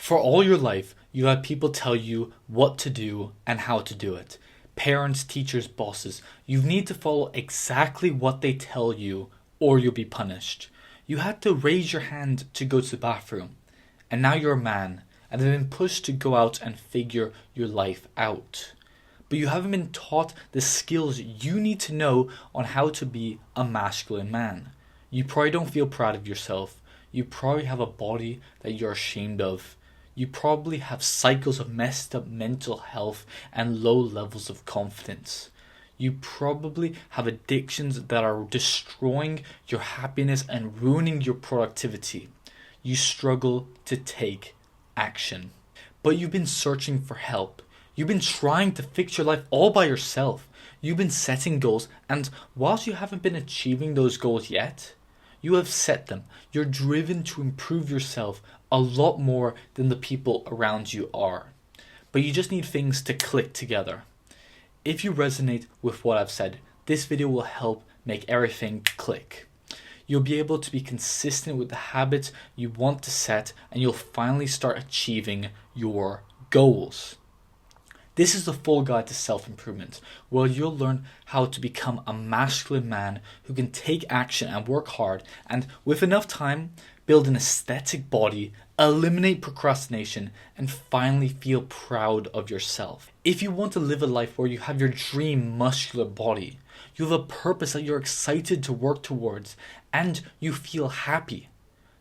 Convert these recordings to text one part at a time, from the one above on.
For all your life, you had people tell you what to do and how to do it. Parents, teachers, bosses. You need to follow exactly what they tell you or you'll be punished. You had to raise your hand to go to the bathroom. And now you're a man and have been pushed to go out and figure your life out. But you haven't been taught the skills you need to know on how to be a masculine man. You probably don't feel proud of yourself. You probably have a body that you're ashamed of. You probably have cycles of messed up mental health and low levels of confidence. You probably have addictions that are destroying your happiness and ruining your productivity. You struggle to take action. But you've been searching for help. You've been trying to fix your life all by yourself. You've been setting goals, and whilst you haven't been achieving those goals yet, you have set them. You're driven to improve yourself a lot more than the people around you are. But you just need things to click together. If you resonate with what I've said, this video will help make everything click. You'll be able to be consistent with the habits you want to set, and you'll finally start achieving your goals. This is the full guide to self-improvement, where you'll learn how to become a masculine man who can take action and work hard, and with enough time, build an aesthetic body, eliminate procrastination, and finally feel proud of yourself. If you want to live a life where you have your dream muscular body, you have a purpose that you're excited to work towards, and you feel happy,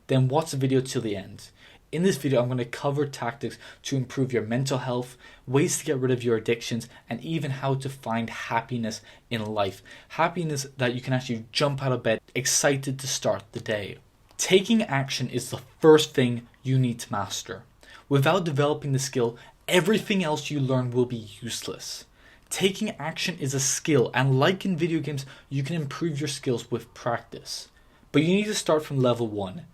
then watch the video till the end. In this video, I'm going to cover tactics to improve your mental health, ways to get rid of your addictions, and even how to find happiness in life. Happiness that you can actually jump out of bed excited to start the day. Taking action is the first thing you need to master. Without developing the skill, everything else you learn will be useless. Taking action is a skill, and like in video games, you can improve your skills with practice. But you need to start from level 1.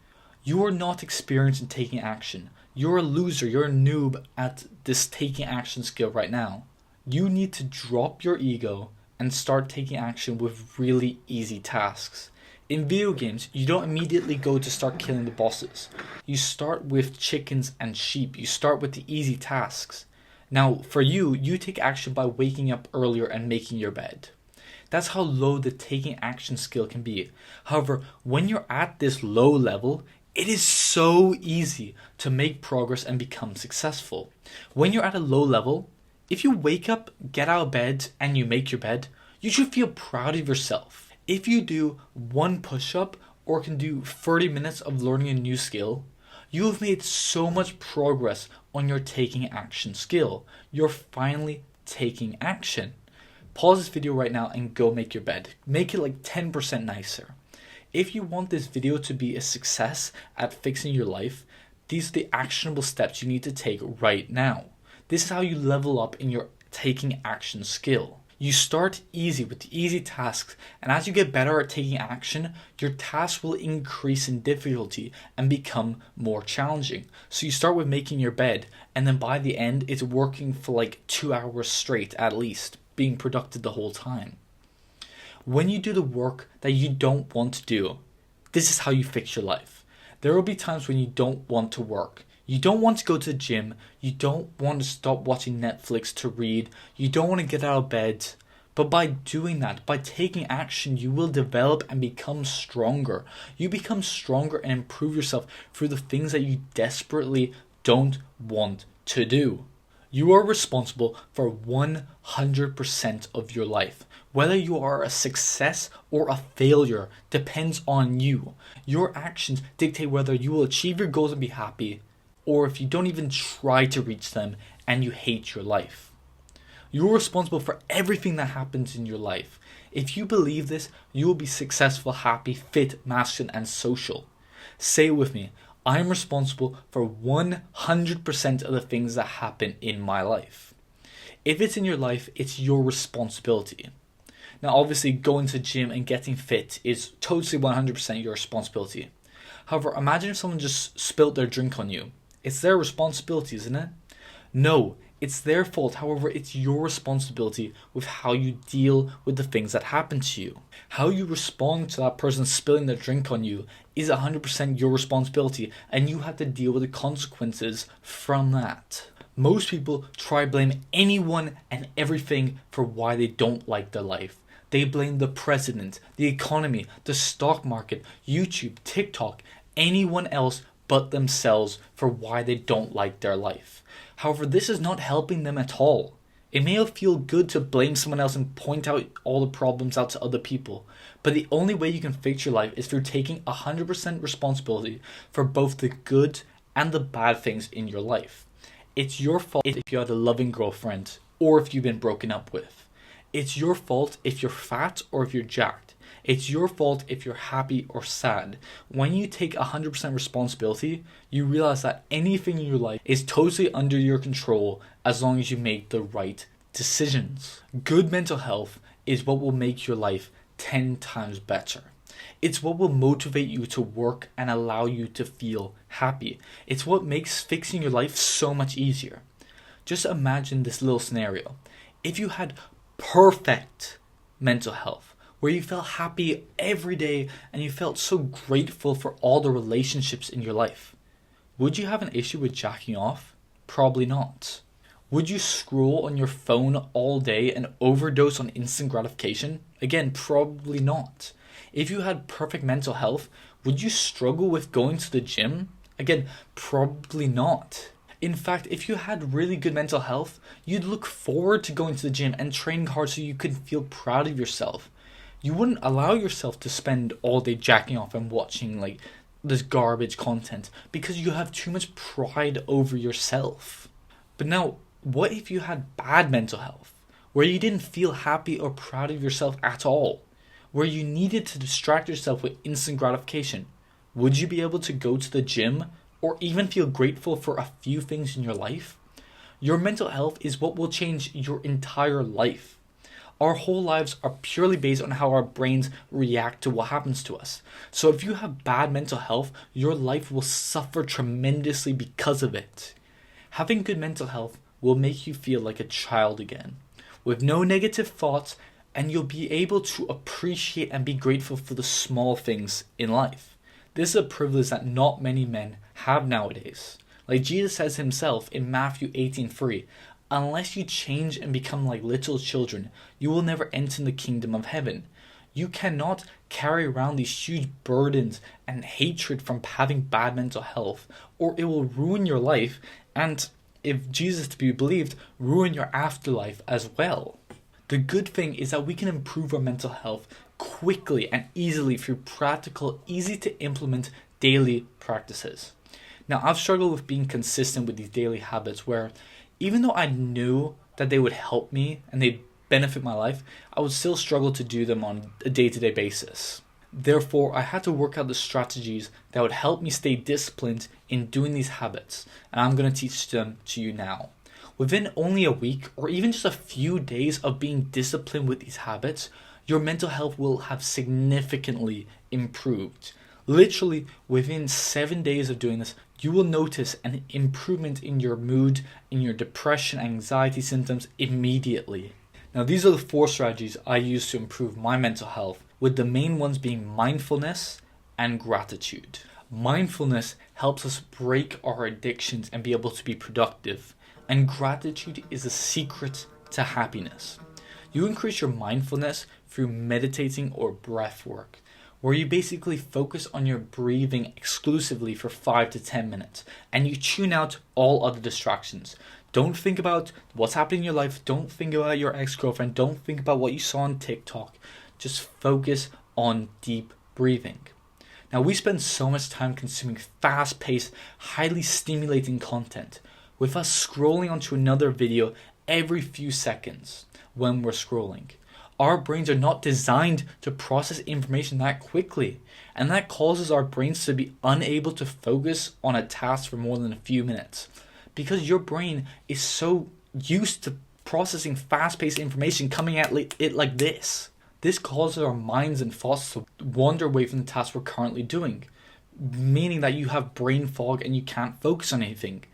You are not experienced in taking action. You're a loser. You're a noob at this taking action skill right now. You need to drop your ego and start taking action with really easy tasks. In video games, you don't immediately go to start killing the bosses. You start with chickens and sheep. You start with the easy tasks. Now, for you, you take action by waking up earlier and making your bed. That's how low the taking action skill can be. However, when you're at this low level, it is so easy to make progress and become successful. When you're at a low level, if you wake up, get out of bed, and you make your bed, you should feel proud of yourself. If you do one push-up or can do 30 minutes of learning a new skill, you have made so much progress on your taking action skill. You're finally taking action. Pause this video right now and go make your bed. Make it like 10% nicer. If you want this video to be a success at fixing your life, these are the actionable steps you need to take right now. This is how you level up in your taking action skill. You start easy with the easy tasks, and as you get better at taking action, your tasks will increase in difficulty and become more challenging. So you start with making your bed, and then by the end, it's working for like 2 hours straight at least, being productive the whole time. When you do the work that you don't want to do, this is how you fix your life. There will be times when you don't want to work. You don't want to go to the gym. You don't want to stop watching Netflix to read. You don't want to get out of bed. But by doing that, by taking action, you will develop and become stronger. You become stronger and improve yourself through the things that you desperately don't want to do. You are responsible for 100% of your life. Whether you are a success or a failure depends on you. Your actions dictate whether you will achieve your goals and be happy, or if you don't even try to reach them and you hate your life. You're responsible for everything that happens in your life. If you believe this, you will be successful, happy, fit, masculine, and social. Say it with me. I am responsible for 100% of the things that happen in my life. If it's in your life, it's your responsibility. Now, obviously, going to the gym and getting fit is totally 100% your responsibility. However, imagine if someone just spilled their drink on you. It's their responsibility, isn't it? No, it's their fault. However, it's your responsibility with how you deal with the things that happen to you. How you respond to that person spilling their drink on you is 100% your responsibility, and you have to deal with the consequences from that. Most people try to blame anyone and everything for why they don't like their life. They blame the president, the economy, the stock market, YouTube, TikTok, anyone else but themselves for why they don't like their life. However, this is not helping them at all. It may feel good to blame someone else and point out all the problems out to other people, but the only way you can fix your life is through taking 100% responsibility for both the good and the bad things in your life. It's your fault if you had a loving girlfriend or if you've been broken up with. It's your fault if you're fat or if you're jacked. It's your fault if you're happy or sad. When you take 100% responsibility, you realize that anything in your life is totally under your control as long as you make the right decisions. Good mental health is what will make your life 10 times better. It's what will motivate you to work and allow you to feel happy. It's what makes fixing your life so much easier. Just imagine this little scenario. If you had perfect mental health, where you felt happy every day and you felt so grateful for all the relationships in your life, would you have an issue with jacking off? Probably not. Would you scroll on your phone all day and overdose on instant gratification? Again, probably not. If you had perfect mental health, would you struggle with going to the gym? Again, probably not. In fact, if you had really good mental health, you'd look forward to going to the gym and training hard so you could feel proud of yourself. You wouldn't allow yourself to spend all day jacking off and watching this garbage content because you have too much pride over yourself. But now, what if you had bad mental health, where you didn't feel happy or proud of yourself at all, where you needed to distract yourself with instant gratification? Would you be able to go to the gym or even feel grateful for a few things in your life? Your mental health is what will change your entire life. Our whole lives are purely based on how our brains react to what happens to us. So if you have bad mental health, your life will suffer tremendously because of it. Having good mental health will make you feel like a child again, with no negative thoughts, and you'll be able to appreciate and be grateful for the small things in life. This is a privilege that not many men have nowadays. Like Jesus says himself in Matthew 18:3, unless you change and become like little children, you will never enter the kingdom of heaven. You cannot carry around these huge burdens and hatred from having bad mental health, or it will ruin your life, and if Jesus is to be believed, ruin your afterlife as well. The good thing is that we can improve our mental health quickly and easily through practical, easy to implement daily practices. Now, I've struggled with being consistent with these daily habits where even though I knew that they would help me and they'd benefit my life, I would still struggle to do them on a day-to-day basis. Therefore, I had to work out the strategies that would help me stay disciplined in doing these habits, and I'm going to teach them to you now. Within only a week or even just a few days of being disciplined with these habits, your mental health will have significantly improved. Literally, within 7 days of doing this, you will notice an improvement in your mood, in your depression, anxiety symptoms immediately. Now, these are the 4 strategies I use to improve my mental health, with the main ones being mindfulness and gratitude. Mindfulness helps us break our addictions and be able to be productive, and gratitude is a secret to happiness. You increase your mindfulness through meditating or breath work, where you basically focus on your breathing exclusively for 5 to 10 minutes, and you tune out all other distractions. Don't think about what's happening in your life. Don't think about your ex-girlfriend. Don't think about what you saw on TikTok. Just focus on deep breathing. Now, we spend so much time consuming fast-paced, highly stimulating content, with us scrolling onto another video every few seconds when we're scrolling. Our brains are not designed to process information that quickly, and that causes our brains to be unable to focus on a task for more than a few minutes, because your brain is so used to processing fast-paced information coming at it like this. This causes our minds and thoughts to wander away from the task we're currently doing, meaning that you have brain fog and you can't focus on anything.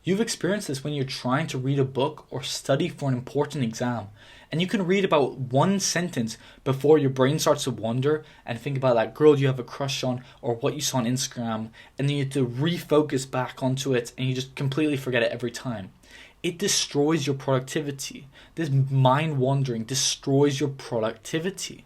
You've experienced this when you're trying to read a book or study for an important exam, and you can read about one sentence before your brain starts to wander and think about that girl you have a crush on or what you saw on Instagram, and then you have to refocus back onto it and you just completely forget it every time. It destroys your productivity. This mind wandering destroys your productivity.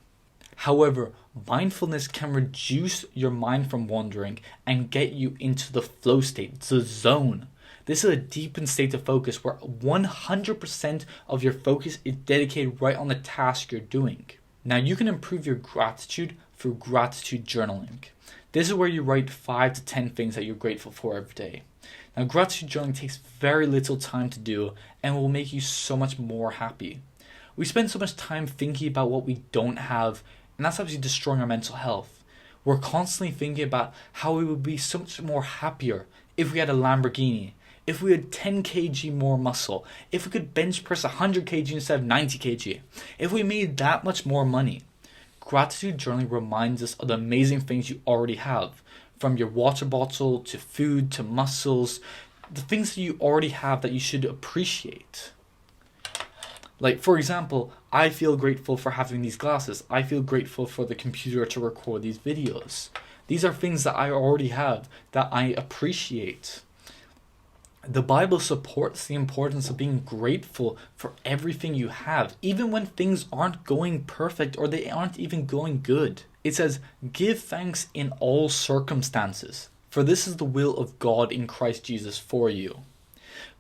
However, mindfulness can reduce your mind from wandering and get you into the flow state, the zone. This is a deepened state of focus where 100% of your focus is dedicated right on the task you're doing. Now you can improve your gratitude through gratitude journaling. This is where you write 5 to 10 things that you're grateful for every day. Now gratitude journaling takes very little time to do and will make you so much more happy. We spend so much time thinking about what we don't have, and that's obviously destroying our mental health. We're constantly thinking about how we would be so much more happier if we had a Lamborghini, if we had 10 kg more muscle, if we could bench press 100 kg instead of 90 kg, if we made that much more money. Gratitude journaling reminds us of the amazing things you already have, from your water bottle to food to muscles, the things that you already have that you should appreciate. Like, for example, I feel grateful for having these glasses. I feel grateful for the computer to record these videos. These are things that I already have that I appreciate. The Bible supports the importance of being grateful for everything you have, even when things aren't going perfect or they aren't even going good. It says, "Give thanks in all circumstances, for this is the will of God in Christ Jesus for you."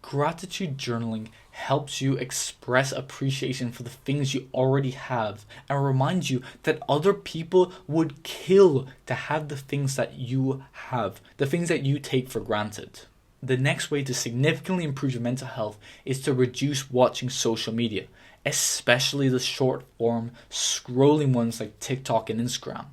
Gratitude journaling helps you express appreciation for the things you already have and reminds you that other people would kill to have the things that you have, the things that you take for granted. The next way to significantly improve your mental health is to reduce watching social media, especially the short form scrolling ones like TikTok and Instagram.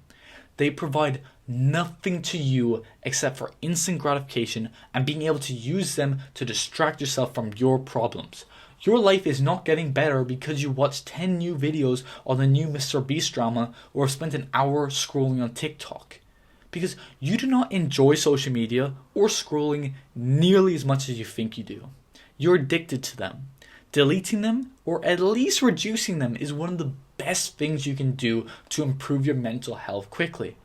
They provide nothing to you except for instant gratification and being able to use them to distract yourself from your problems. Your life is not getting better because you watched 10 new videos on the new Mr. Beast drama or spent an hour scrolling on TikTok. Because you do not enjoy social media or scrolling nearly as much as you think you do. You're addicted to them. Deleting them, or at least reducing them, is one of the best things you can do to improve your mental health quickly.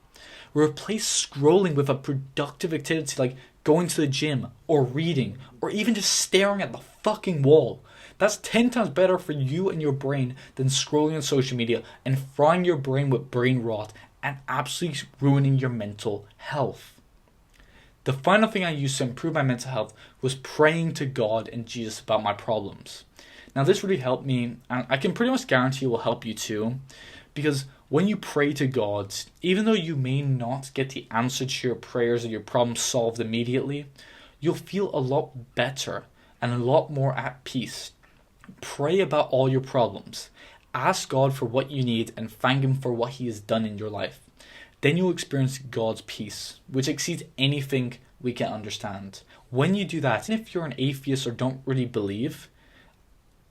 Replace scrolling with a productive activity like going to the gym, or reading, or even just staring at the fucking wall. That's 10 times better for you and your brain than scrolling on social media and frying your brain with brain rot and absolutely ruining your mental health. The final thing I used to improve my mental health was praying to God and Jesus about my problems. Now this really helped me, and I can pretty much guarantee it will help you too, because when you pray to God, even though you may not get the answer to your prayers or your problems solved immediately, you'll feel a lot better and a lot more at peace. Pray about all your problems. Ask God for what you need and thank Him for what He has done in your life. Then you'll experience God's peace, which exceeds anything we can understand. When you do that, even if you're an atheist or don't really believe,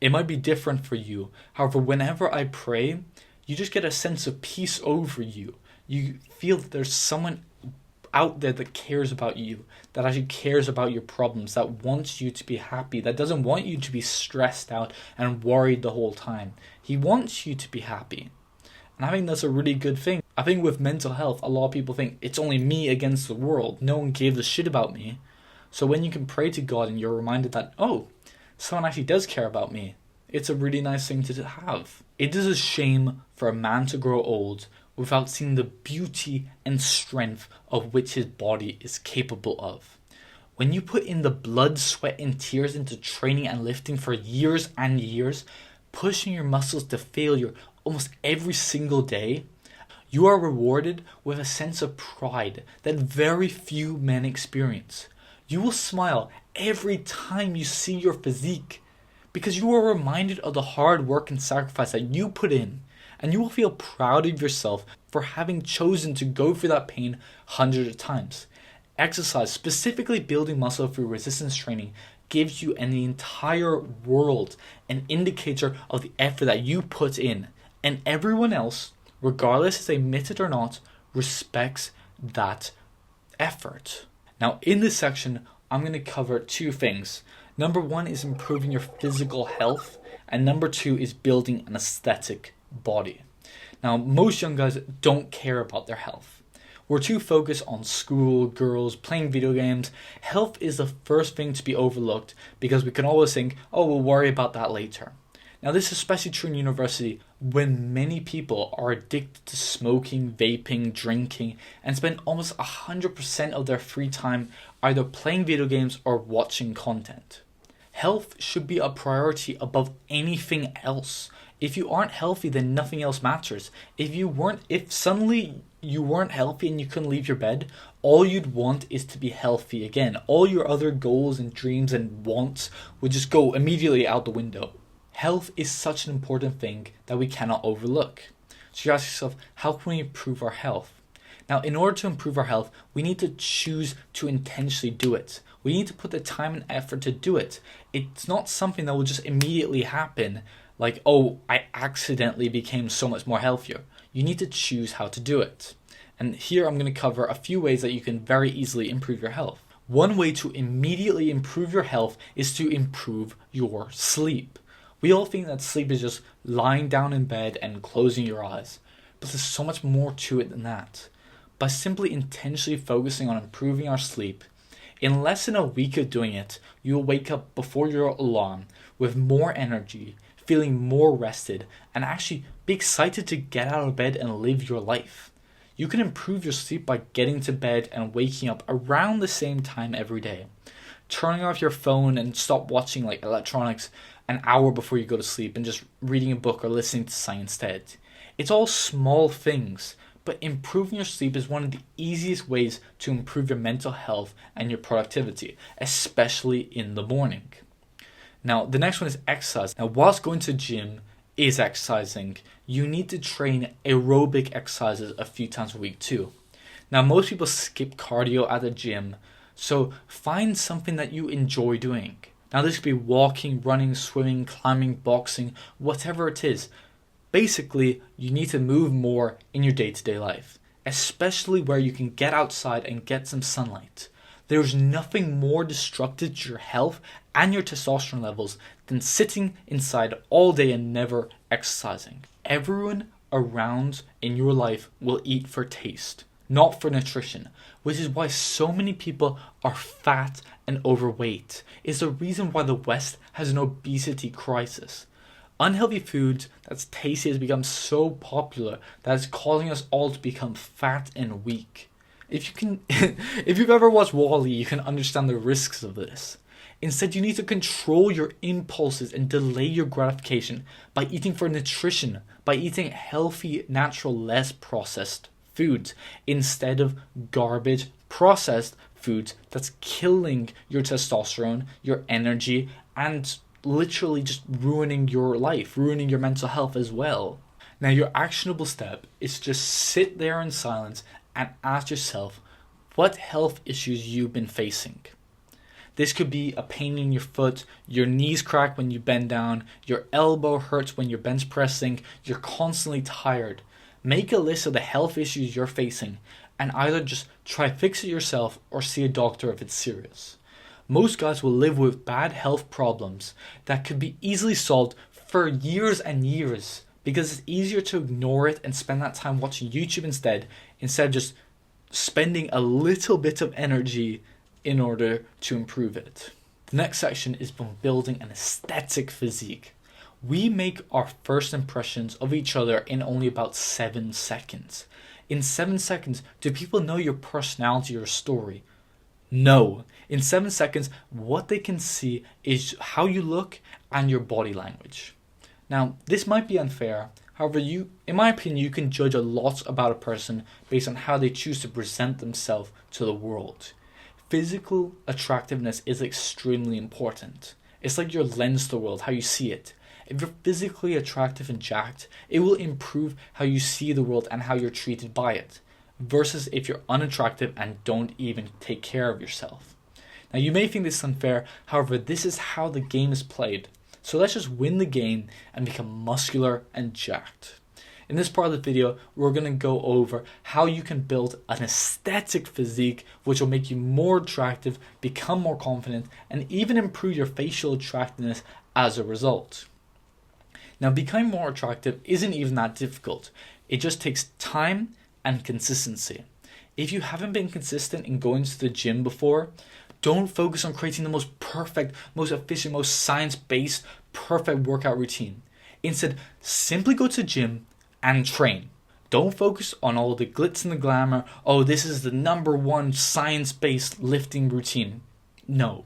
it might be different for you. However, whenever I pray, you just get a sense of peace over you. You feel that there's someone out there that cares about you, that actually cares about your problems, that wants you to be happy, that doesn't want you to be stressed out and worried the whole time. He wants you to be happy. And I think that's a really good thing. I think with mental health, a lot of people think it's only me against the world. No one gives a shit about me. So when you can pray to God and you're reminded that, oh, someone actually does care about me, it's a really nice thing to have. It is a shame for a man to grow old without seeing the beauty and strength of which his body is capable of. When you put in the blood, sweat, and tears into training and lifting for years and years, pushing your muscles to failure almost every single day, you are rewarded with a sense of pride that very few men experience. You will smile every time you see your physique because you are reminded of the hard work and sacrifice that you put in. And you will feel proud of yourself for having chosen to go through that pain hundreds of times. Exercise, specifically building muscle through resistance training, gives you and the entire world an indicator of the effort that you put in. And everyone else, regardless if they admit it or not, respects that effort. Now in this section, I'm going to cover two things. Number one is improving your physical health, and number two is building an aesthetic body. Now, most young guys don't care about their health. We're too focused on school, girls, playing video games. Health is the first thing to be overlooked because we can always think, oh, we'll worry about that later. Now, this is especially true in university when many people are addicted to smoking, vaping, drinking, and spend almost 100% of their free time either playing video games or watching content. Health should be a priority above anything else. If you aren't healthy, then nothing else matters. If suddenly you weren't healthy and you couldn't leave your bed, all you'd want is to be healthy again. All your other goals and dreams and wants would just go immediately out the window. Health is such an important thing that we cannot overlook. So you ask yourself, how can we improve our health? Now, in order to improve our health, we need to choose to intentionally do it. We need to put the time and effort to do it. It's not something that will just immediately happen, like, oh, I accidentally became so much more healthier. You need to choose how to do it. And here I'm going to cover a few ways that you can very easily improve your health. One way to immediately improve your health is to improve your sleep. We all think that sleep is just lying down in bed and closing your eyes, but there's so much more to it than that. By simply intentionally focusing on improving our sleep, in less than a week of doing it, you will wake up before your alarm with more energy, feeling more rested, and actually be excited to get out of bed and live your life. You can improve your sleep by getting to bed and waking up around the same time every day. Turning off your phone and stop watching like electronics an hour before you go to sleep and just reading a book or listening to something instead. It's all small things, but improving your sleep is one of the easiest ways to improve your mental health and your productivity, especially in the morning. Now, the next one is exercise. Now, whilst going to the gym is exercising, you need to train aerobic exercises a few times a week too. Now, most people skip cardio at the gym, so find something that you enjoy doing. Now, this could be walking, running, swimming, climbing, boxing, whatever it is. Basically, you need to move more in your day-to-day life, especially where you can get outside and get some sunlight. There's nothing more destructive to your health and your testosterone levels than sitting inside all day and never exercising. Everyone around in your life will eat for taste, not for nutrition, which is why so many people are fat and overweight. It's the reason why the West has an obesity crisis. Unhealthy foods that's tasty has become so popular that it's causing us all to become fat and weak. If you've ever watched Wall-E, you can understand the risks of this. Instead, you need to control your impulses and delay your gratification by eating for nutrition, by eating healthy, natural, less processed foods instead of garbage processed foods that's killing your testosterone, your energy, and literally just ruining your life, ruining your mental health as well. Now, your actionable step is to just sit there in silence and ask yourself what health issues you've been facing. This could be a pain in your foot, your knees crack when you bend down, your elbow hurts when you're bench pressing, you're constantly tired. Make a list of the health issues you're facing and either just try fix it yourself or see a doctor if it's serious. Most guys will live with bad health problems that could be easily solved for years and years because it's easier to ignore it and spend that time watching YouTube instead of just spending a little bit of energy in order to improve it. The next section is from building an aesthetic physique. We make our first impressions of each other in only about 7 seconds. In 7 seconds, do people know your personality or story? No. In 7 seconds, what they can see is how you look and your body language. Now, this might be unfair. However, in my opinion, you can judge a lot about a person based on how they choose to present themselves to the world. Physical attractiveness is extremely important. It's like your lens to the world, how you see it. If you're physically attractive and jacked, it will improve how you see the world and how you're treated by it, versus if you're unattractive and don't even take care of yourself. Now, you may think this is unfair, however, this is how the game is played. So let's just win the game and become muscular and jacked. In this part of the video, we're going to go over how you can build an aesthetic physique which will make you more attractive, become more confident, and even improve your facial attractiveness as a result. Now, becoming more attractive isn't even that difficult. It just takes time and consistency. If you haven't been consistent in going to the gym before, don't focus on creating the most perfect, most efficient, most science-based, perfect workout routine. Instead, simply go to the gym and train. Don't focus on all the glitz and the glamour. Oh, this is the number one science-based lifting routine. No.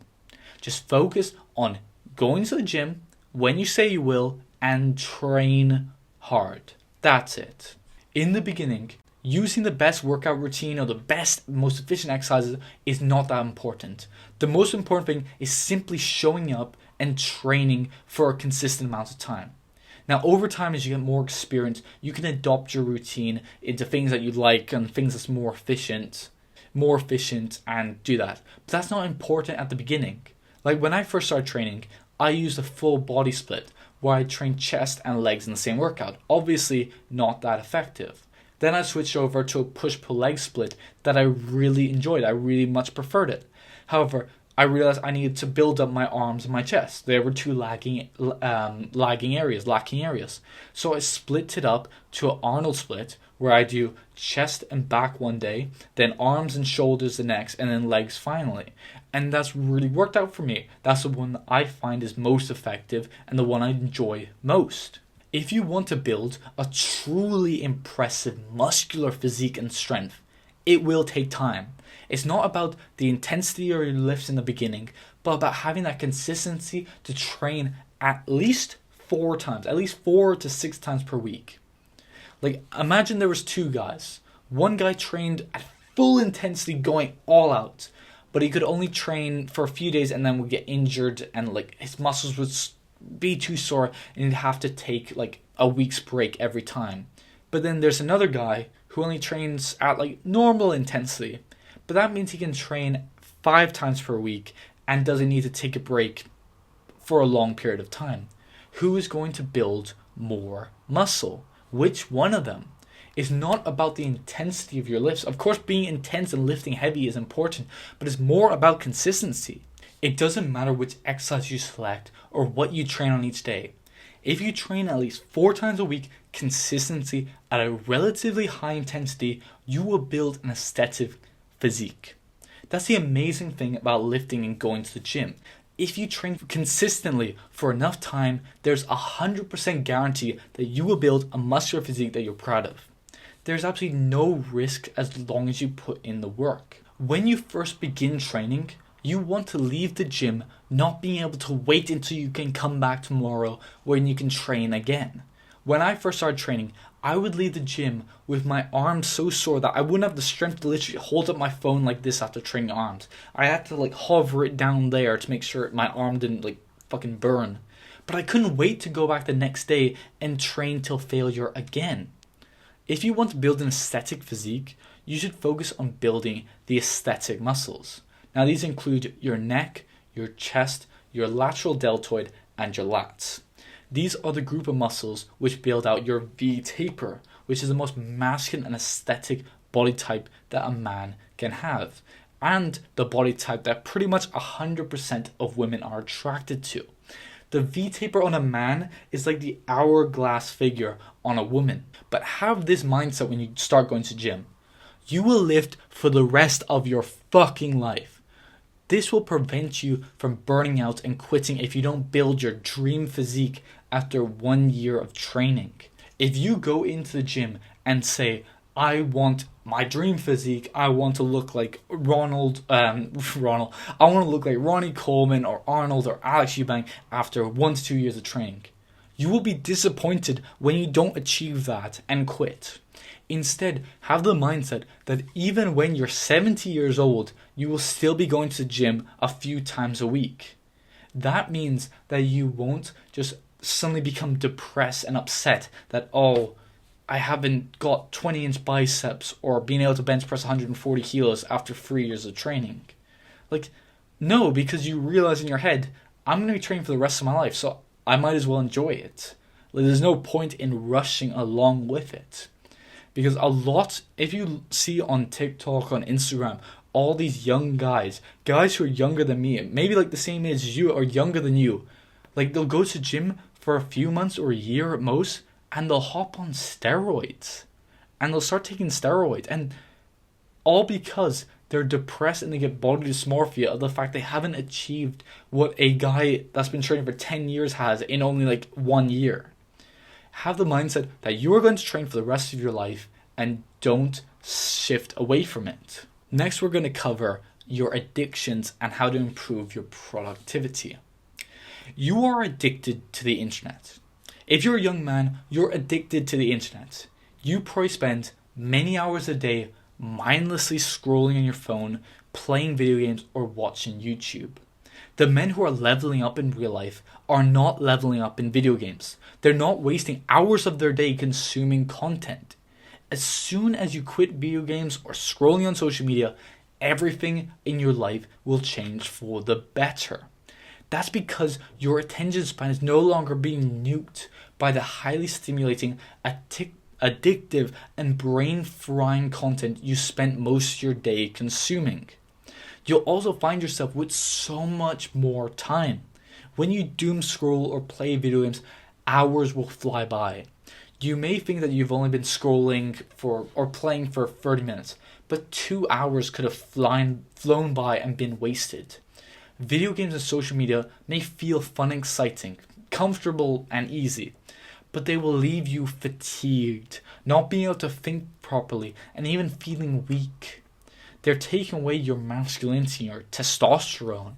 Just focus on going to the gym when you say you will and train hard. That's it. In the beginning, using the best workout routine or the best, most efficient exercises is not that important. The most important thing is simply showing up and training for a consistent amount of time. Now, over time, as you get more experience, you can adopt your routine into things that you like and things that's more efficient and do that. But that's not important at the beginning. Like when I first started training, I used a full body split where I trained chest and legs in the same workout. Obviously, not that effective. Then I switched over to a push-pull leg split that I really enjoyed. I really much preferred it. However, I realized I needed to build up my arms and my chest. There were two lacking areas. So I split it up to an Arnold split where I do chest and back one day, then arms and shoulders the next, and then legs finally. And that's really worked out for me. That's the one that I find is most effective and the one I enjoy most. If you want to build a truly impressive muscular physique and strength, it will take time. It's not about the intensity of your lifts in the beginning, but about having that consistency to train at least 4 to 6 times per week. Like, imagine there was 2 guys. One guy trained at full intensity going all out, but he could only train for a few days and then would get injured and like his muscles would be too sore and he'd have to take like a week's break every time. But then there's another guy who only trains at like normal intensity, but that means he can train 5 times per week and doesn't need to take a break for a long period of time. Who is going to build more muscle? Which one of them? It's not about the intensity of your lifts. Of course, being intense and lifting heavy is important, but it's more about consistency. It doesn't matter which exercise you select or what you train on each day. If you train at least 4 times a week, consistency at a relatively high intensity, you will build an aesthetic physique. That's the amazing thing about lifting and going to the gym. If you train consistently for enough time, there's 100% guarantee that you will build a muscular physique that you're proud of. There's absolutely no risk as long as you put in the work. When you first begin training, you want to leave the gym not being able to wait until you can come back tomorrow when you can train again. When I first started training, I would leave the gym with my arms so sore that I wouldn't have the strength to literally hold up my phone like this after training arms. I had to like hover it down there to make sure my arm didn't like fucking burn. But I couldn't wait to go back the next day and train till failure again. If you want to build an aesthetic physique, you should focus on building the aesthetic muscles. Now these include your neck, your chest, your lateral deltoid, and your lats. These are the group of muscles which build out your V-taper, which is the most masculine and aesthetic body type that a man can have, and the body type that pretty much 100% of women are attracted to. The V-taper on a man is like the hourglass figure on a woman. But have this mindset when you start going to gym. You will lift for the rest of your fucking life. This will prevent you from burning out and quitting if you don't build your dream physique after 1 year of training. If you go into the gym and say, I want my dream physique, I want to look like I want to look like Ronnie Coleman or Arnold or Alex Eubank after 1 to 2 years of training, you will be disappointed when you don't achieve that and quit. Instead, have the mindset that even when you're 70 years old, you will still be going to the gym a few times a week. That means that you won't just suddenly become depressed and upset that, oh, I haven't got 20-inch biceps or being able to bench press 140 kilos after 3 years of training. Like, no, because you realize in your head, I'm going to be training for the rest of my life, so I might as well enjoy it. There's no point in rushing along with it. Because if you see on TikTok, on Instagram, all these young guys who are younger than me, maybe like the same age as you or younger than you, like they'll go to gym for a few months or a year at most, and they'll hop on steroids. And they'll start taking steroids. And all because they're depressed and they get body dysmorphia of the fact they haven't achieved what a guy that's been training for 10 years has in only like 1 year. Have the mindset that you are going to train for the rest of your life and don't shift away from it. Next, we're going to cover your addictions and how to improve your productivity. You are addicted to the internet. If you're a young man, you're addicted to the internet. You probably spend many hours a day mindlessly scrolling on your phone, playing video games, or watching YouTube. The men who are leveling up in real life are not leveling up in video games. They're not wasting hours of their day consuming content. As soon as you quit video games or scrolling on social media, everything in your life will change for the better. That's because your attention span is no longer being nuked by the highly stimulating, addictive, and brain-frying content you spent most of your day consuming. You'll also find yourself with so much more time. When you doom scroll or play video games, hours will fly by. You may think that you've only been scrolling or playing for 30 minutes, but 2 hours could have flown by and been wasted. Video games and social media may feel fun and exciting, comfortable and easy, but they will leave you fatigued, not being able to think properly, and even feeling weak. They're taking away your masculinity, your testosterone.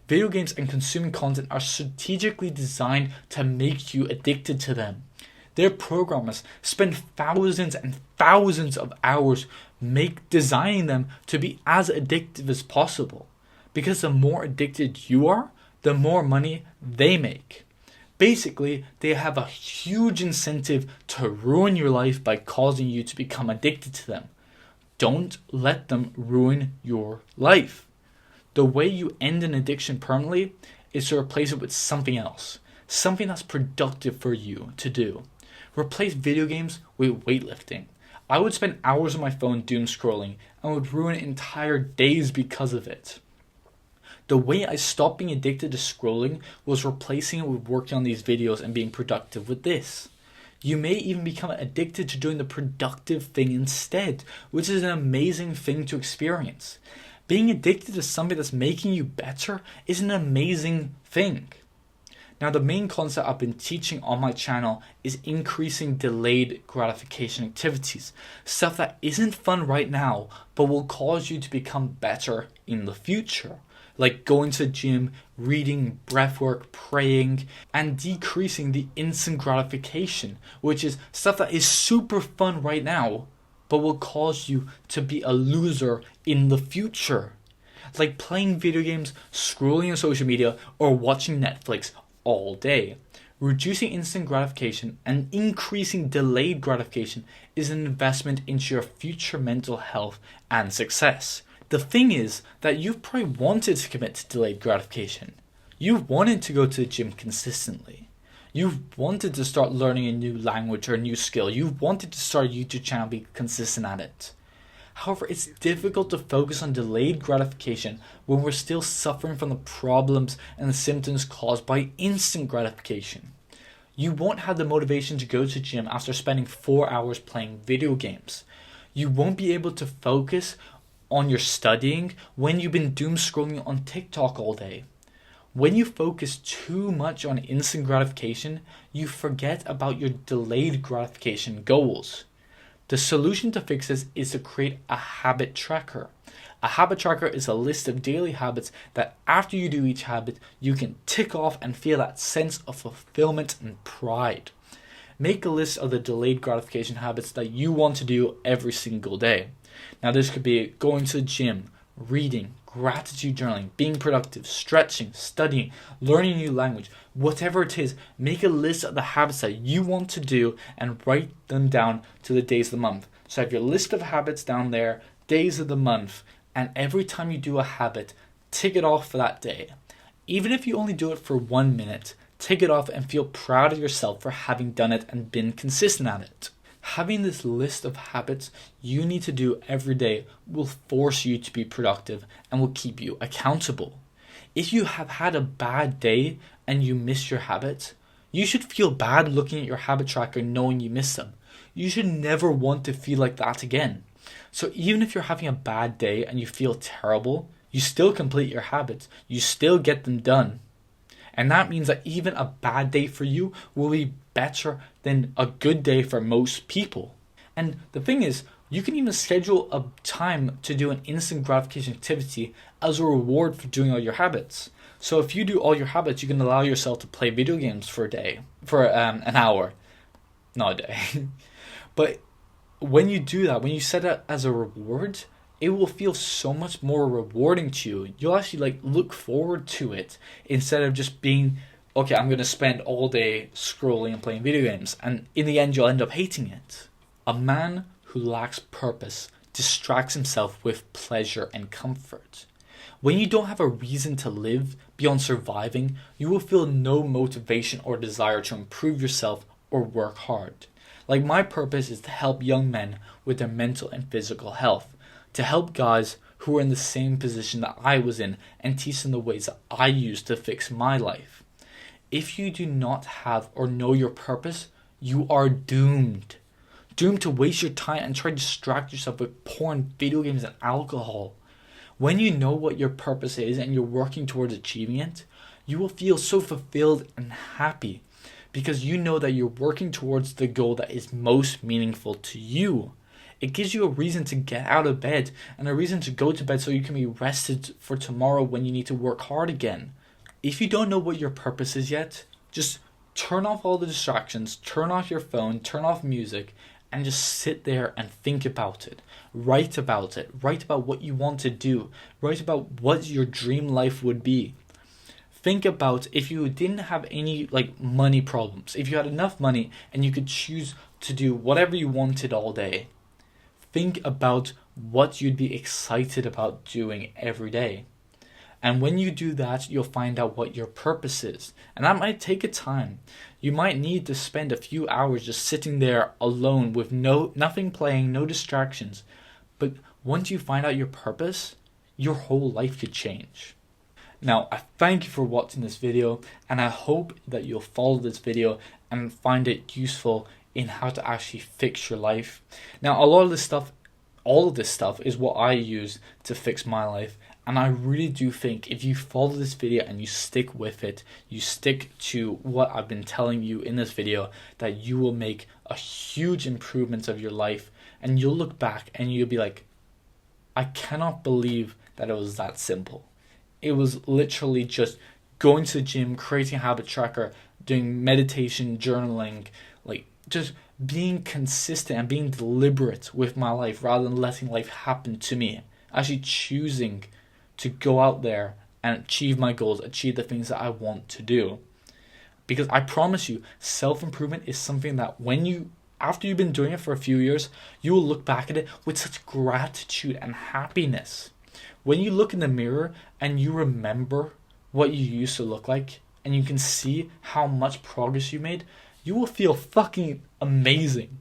Video games and consuming content are strategically designed to make you addicted to them. Their programmers spend thousands and thousands of hours designing them to be as addictive as possible. Because the more addicted you are, the more money they make. Basically, they have a huge incentive to ruin your life by causing you to become addicted to them. Don't let them ruin your life. The way you end an addiction permanently is to replace it with something else. Something that's productive for you to do. Replace video games with weightlifting. I would spend hours on my phone doom scrolling and would ruin entire days because of it. The way I stopped being addicted to scrolling was replacing it with working on these videos and being productive with this. You may even become addicted to doing the productive thing instead, which is an amazing thing to experience. Being addicted to something that's making you better is an amazing thing. Now, the main concept I've been teaching on my channel is increasing delayed gratification activities. Stuff that isn't fun right now, but will cause you to become better in the future. Like going to the gym, reading, breathwork, praying, and decreasing the instant gratification, which is stuff that is super fun right now, but will cause you to be a loser in the future. Like playing video games, scrolling on social media, or watching Netflix all day. Reducing instant gratification and increasing delayed gratification is an investment into your future mental health and success. The thing is that you've probably wanted to commit to delayed gratification. You've wanted to go to the gym consistently. You've wanted to start learning a new language or a new skill. You've wanted to start a YouTube channel and be consistent at it. However, it's difficult to focus on delayed gratification when we're still suffering from the problems and the symptoms caused by instant gratification. You won't have the motivation to go to the gym after spending 4 hours playing video games. You won't be able to focus on your studying when you've been doom scrolling on TikTok all day. When you focus too much on instant gratification, you forget about your delayed gratification goals. The solution to fix this is to create a habit tracker. A habit tracker is a list of daily habits that after you do each habit, you can tick off and feel that sense of fulfillment and pride. Make a list of the delayed gratification habits that you want to do every single day. Now this could be going to the gym, reading, gratitude journaling, being productive, stretching, studying, learning a new language, whatever it is. Make a list of the habits that you want to do and write them down to the days of the month. So have your list of habits down there, days of the month, and every time you do a habit, tick it off for that day. Even if you only do it for 1 minute, take it off and feel proud of yourself for having done it and been consistent at it. Having this list of habits you need to do every day will force you to be productive and will keep you accountable. If you have had a bad day and you miss your habits, you should feel bad looking at your habit tracker knowing you missed them. You should never want to feel like that again. So even if you're having a bad day and you feel terrible, you still complete your habits. You still get them done. And that means that even a bad day for you will be better than a good day for most people. And the thing is, you can even schedule a time to do an instant gratification activity as a reward for doing all your habits. So if you do all your habits, you can allow yourself to play video games for an hour. Not a day. But when you do that, when you set it as a reward, it will feel so much more rewarding to you. You'll actually look forward to it instead of just being, okay, I'm going to spend all day scrolling and playing video games. And in the end, you'll end up hating it. A man who lacks purpose distracts himself with pleasure and comfort. When you don't have a reason to live beyond surviving, you will feel no motivation or desire to improve yourself or work hard. Like, my purpose is to help young men with their mental and physical health, to help guys who are in the same position that I was in and teach them the ways that I used to fix my life. If you do not have or know your purpose, you are doomed. Doomed to waste your time and try to distract yourself with porn, video games, and alcohol. When you know what your purpose is and you're working towards achieving it, you will feel so fulfilled and happy because you know that you're working towards the goal that is most meaningful to you. It gives you a reason to get out of bed and a reason to go to bed so you can be rested for tomorrow when you need to work hard again. If you don't know what your purpose is yet, just turn off all the distractions, turn off your phone, turn off music, and just sit there and think about it. Write about it. Write about what you want to do. Write about what your dream life would be. Think about if you didn't have any money problems, if you had enough money and you could choose to do whatever you wanted all day. Think about what you'd be excited about doing every day. And when you do that, you'll find out what your purpose is. And that might take a time. You might need to spend a few hours just sitting there alone with nothing playing, no distractions. But once you find out your purpose, your whole life could change. Now, I thank you for watching this video, and I hope that you'll follow this video and find it useful in how to actually fix your life. Now, all of this stuff is what I use to fix my life. And I really do think if you follow this video and you stick with it, you stick to what I've been telling you in this video, that you will make a huge improvement of your life. And you'll look back and you'll be like, I cannot believe that it was that simple. It was literally just going to the gym, creating a habit tracker, doing meditation, journaling, just being consistent and being deliberate with my life rather than letting life happen to me. Actually choosing to go out there and achieve my goals, achieve the things that I want to do. Because I promise you, self-improvement is something that after you've been doing it for a few years, you will look back at it with such gratitude and happiness. When you look in the mirror and you remember what you used to look like and you can see how much progress you made, you will feel fucking amazing.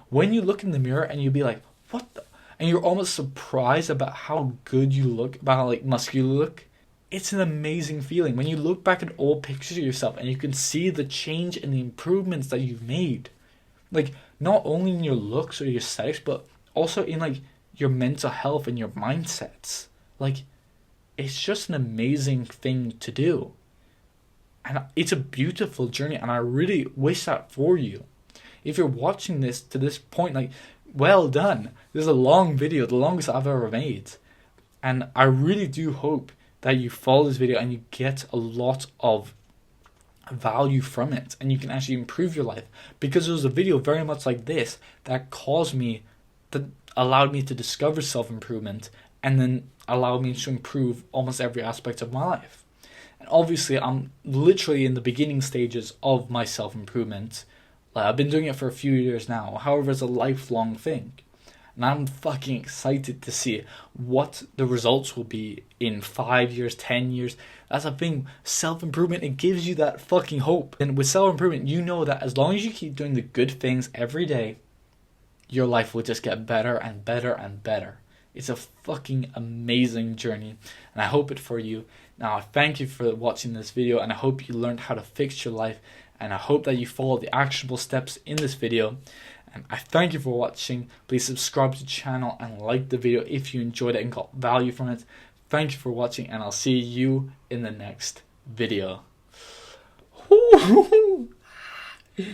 When you look in the mirror and you'll be like, what the? And you're almost surprised about how good you look, about how muscular you look. It's an amazing feeling. When you look back at old pictures of yourself and you can see the change and the improvements that you've made. Not only in your looks or your aesthetics, but also in your mental health and your mindsets. It's just an amazing thing to do. And it's a beautiful journey, and I really wish that for you. If you're watching this to this point, well done. This is a long video, the longest I've ever made. And I really do hope that you follow this video and you get a lot of value from it and you can actually improve your life. Because it was a video very much like this that allowed me to discover self-improvement and then allowed me to improve almost every aspect of my life. And obviously, I'm literally in the beginning stages of my self-improvement. I've been doing it for a few years now. However, it's a lifelong thing. And I'm fucking excited to see what the results will be in 5 years, 10 years. That's a thing. Self-improvement, it gives you that fucking hope. And with self-improvement, you know that as long as you keep doing the good things every day, your life will just get better and better and better. It's a fucking amazing journey, and I hope it for you. Now, I thank you for watching this video, and I hope you learned how to fix your life, and I hope that you follow the actionable steps in this video. And I thank you for watching. Please subscribe to the channel and like the video if you enjoyed it and got value from it. Thank you for watching, and I'll see you in the next video.